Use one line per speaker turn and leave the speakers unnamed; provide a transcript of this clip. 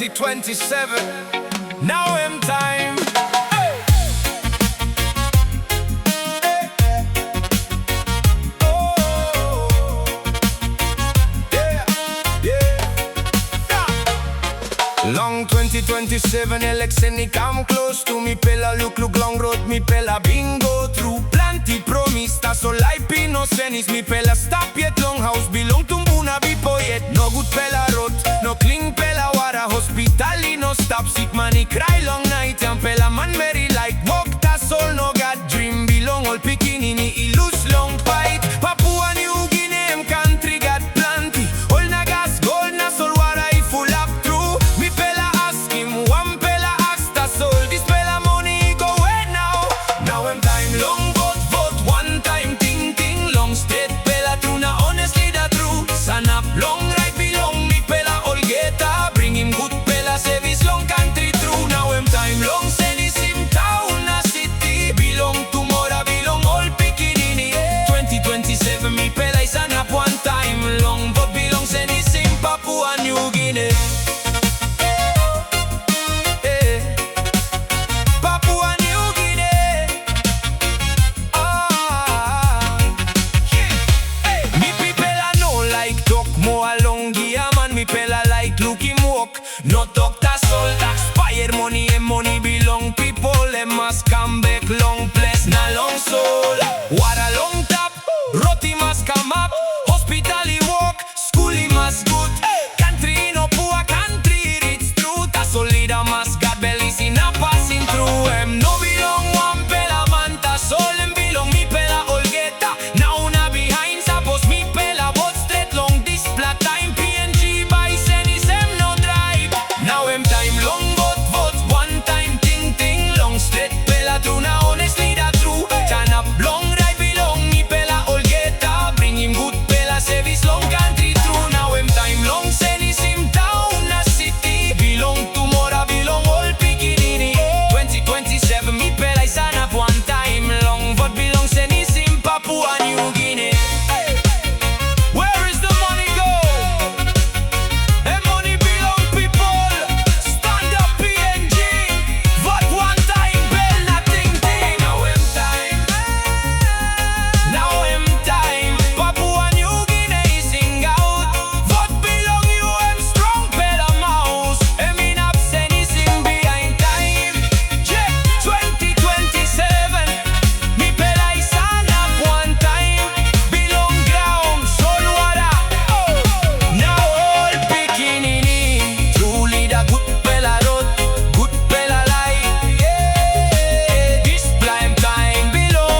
2027. Now time. Hey. Oh. Yeah. Long 2027 election, it come close to me. Pella look long road, me pella bingo through. Plenty promise, ta so life no senis. Me pella stop yet long house belong to Mbuna bipo yet. No good pella road, no clean pella water. Hospital no stop sick money cry long night. And pella man very